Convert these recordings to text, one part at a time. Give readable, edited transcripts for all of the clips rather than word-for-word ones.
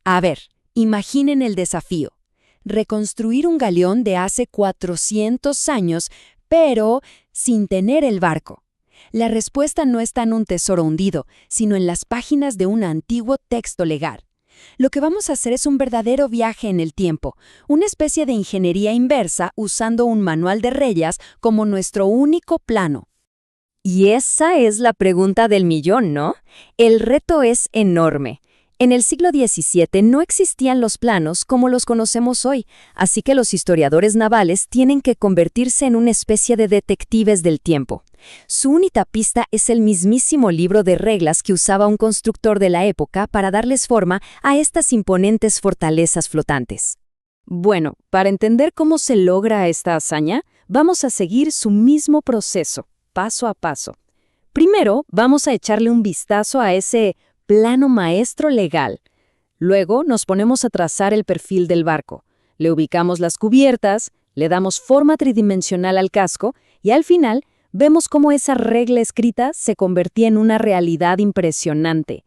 A ver, imaginen el desafío. Reconstruir un galeón de hace 400 años, pero sin tener el barco. La respuesta no está en un tesoro hundido, sino en las páginas de un antiguo texto legal. Lo que vamos a hacer es un verdadero viaje en el tiempo, una especie de ingeniería inversa usando un manual de reyes como nuestro único plano. Y esa es la pregunta del millón, ¿no? El reto es enorme. En el siglo XVII no existían los planos como los conocemos hoy, así que los historiadores navales tienen que convertirse en una especie de detectives del tiempo. Su única pista es el mismísimo libro de reglas que usaba un constructor de la época para darles forma a estas imponentes fortalezas flotantes. Bueno, para entender cómo se logra esta hazaña, vamos a seguir su mismo proceso, paso a paso. Primero, vamos a echarle un vistazo a ese plano maestro legal. Luego nos ponemos a trazar el perfil del barco. Le ubicamos las cubiertas, le damos forma tridimensional al casco y al final vemos cómo esa regla escrita se convertía en una realidad impresionante.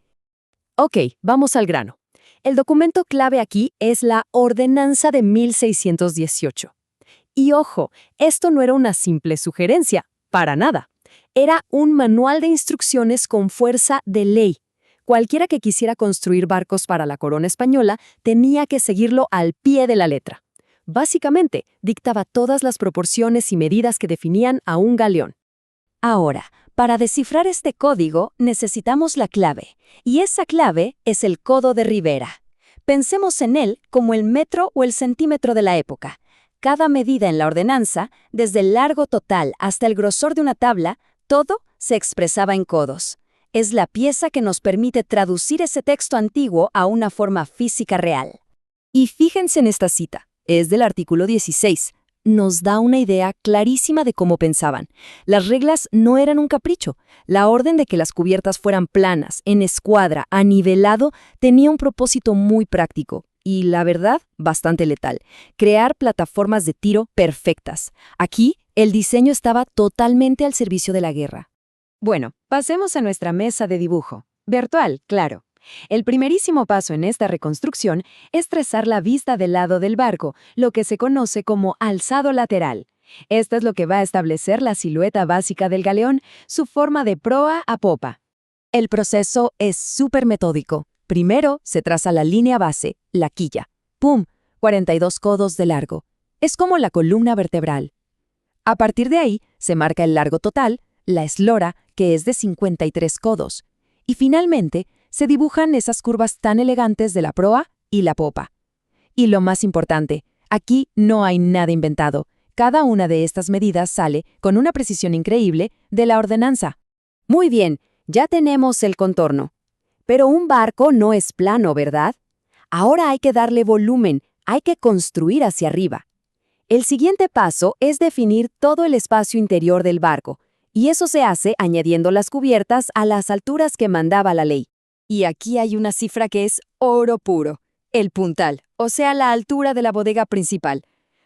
Ok, vamos al grano. El documento clave aquí es la Ordenanza de 1618. Y ojo, esto no era una simple sugerencia, para nada. Era un manual de instrucciones con fuerza de ley. Cualquiera que quisiera construir barcos para la corona española tenía que seguirlo al pie de la letra. Básicamente, dictaba todas las proporciones y medidas que definían a un galeón. Ahora, para descifrar este código necesitamos la clave, y esa clave es el codo de Ribera. Pensemos en él como el metro o el centímetro de la época. Cada medida en la ordenanza, desde el largo total hasta el grosor de una tabla, todo se expresaba en codos. Es la pieza que nos permite traducir ese texto antiguo a una forma física real. Y fíjense en esta cita, es del artículo 16. Nos da una idea clarísima de cómo pensaban. Las reglas no eran un capricho. La orden de que las cubiertas fueran planas, en escuadra, a nivelado, tenía un propósito muy práctico. Y, la verdad, bastante letal. Crear plataformas de tiro perfectas. Aquí, el diseño estaba totalmente al servicio de la guerra. Bueno, pasemos a nuestra mesa de dibujo. Virtual, claro. El primerísimo paso en esta reconstrucción es trazar la vista del lado del barco, lo que se conoce como alzado lateral. Esto es lo que va a establecer la silueta básica del galeón, su forma de proa a popa. El proceso es súper metódico. Primero se traza la línea base, la quilla. ¡Pum! 42 codos de largo. Es como la columna vertebral. A partir de ahí se marca el largo total, la eslora, que es de 53 codos. Y finalmente, se dibujan esas curvas tan elegantes de la proa y la popa. Y lo más importante, aquí no hay nada inventado. Cada una de estas medidas sale, con una precisión increíble, de la ordenanza. Muy bien, ya tenemos el contorno. Pero un barco no es plano, ¿verdad? Ahora hay que darle volumen, hay que construir hacia arriba. El siguiente paso es definir todo el espacio interior del barco, y eso se hace añadiendo las cubiertas a las alturas que mandaba la ley. Y aquí hay una cifra que es oro puro, el puntal, o sea, la altura de la bodega principal.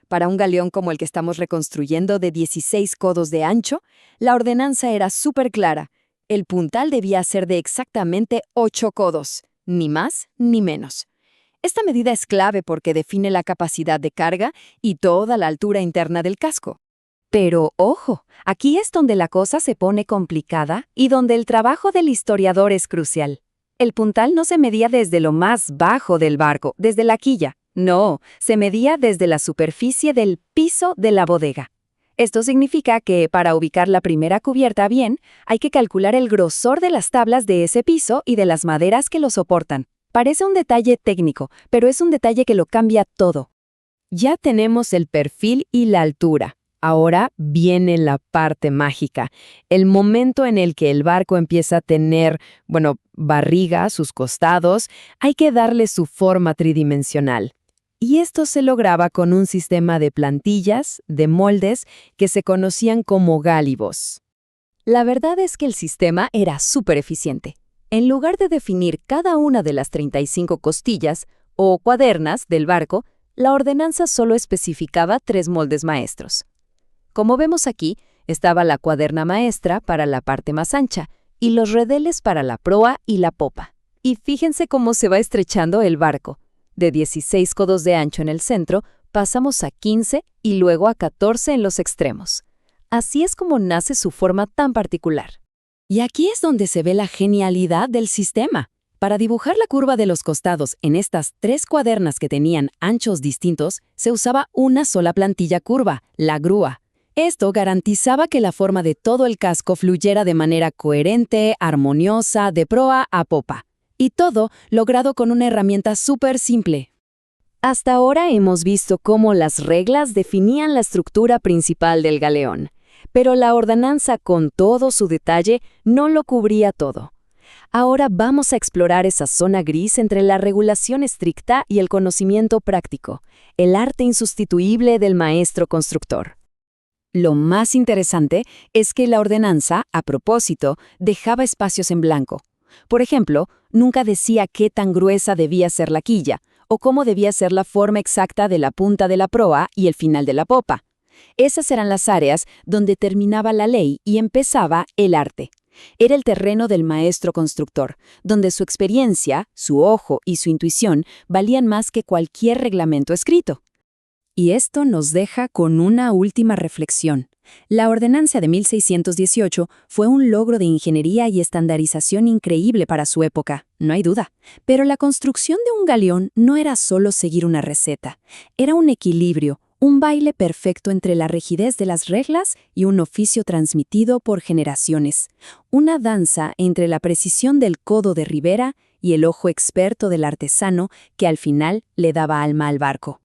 Para un galeón como el que estamos reconstruyendo de 16 codos de ancho, la ordenanza era súper clara. El puntal debía ser de exactamente 8 codos, ni más ni menos. Esta medida es clave porque define la capacidad de carga y toda la altura interna del casco. Pero, ojo, aquí es donde la cosa se pone complicada y donde el trabajo del historiador es crucial. El puntal no se medía desde lo más bajo del barco, desde la quilla. No, se medía desde la superficie del piso de la bodega. Esto significa que, para ubicar la primera cubierta bien, hay que calcular el grosor de las tablas de ese piso y de las maderas que lo soportan. Parece un detalle técnico, pero es un detalle que lo cambia todo. Ya tenemos el perfil y la altura. Ahora viene la parte mágica, el momento en el que el barco empieza a tener, barriga, sus costados, hay que darle su forma tridimensional. Y esto se lograba con un sistema de plantillas, de moldes, que se conocían como gálibos. La verdad es que el sistema era súper eficiente. En lugar de definir cada una de las 35 costillas, o cuadernas, del barco, la ordenanza solo especificaba 3 moldes maestros. Como vemos aquí, estaba la cuaderna maestra para la parte más ancha y los redeles para la proa y la popa. Y fíjense cómo se va estrechando el barco. De 16 codos de ancho en el centro, pasamos a 15 y luego a 14 en los extremos. Así es como nace su forma tan particular. Y aquí es donde se ve la genialidad del sistema. Para dibujar la curva de los costados en estas 3 cuadernas que tenían anchos distintos, se usaba una sola plantilla curva, la grúa. Esto garantizaba que la forma de todo el casco fluyera de manera coherente, armoniosa, de proa a popa. Y todo logrado con una herramienta súper simple. Hasta ahora hemos visto cómo las reglas definían la estructura principal del galeón, pero la ordenanza con todo su detalle no lo cubría todo. Ahora vamos a explorar esa zona gris entre la regulación estricta y el conocimiento práctico, el arte insustituible del maestro constructor. Lo más interesante es que la ordenanza, a propósito, dejaba espacios en blanco. Por ejemplo, nunca decía qué tan gruesa debía ser la quilla, o cómo debía ser la forma exacta de la punta de la proa y el final de la popa. Esas eran las áreas donde terminaba la ley y empezaba el arte. Era el terreno del maestro constructor, donde su experiencia, su ojo y su intuición valían más que cualquier reglamento escrito. Y esto nos deja con una última reflexión. La ordenanza de 1618 fue un logro de ingeniería y estandarización increíble para su época, no hay duda. Pero la construcción de un galeón no era solo seguir una receta, era un equilibrio, un baile perfecto entre la rigidez de las reglas y un oficio transmitido por generaciones. Una danza entre la precisión del codo de Rivera y el ojo experto del artesano que al final le daba alma al barco.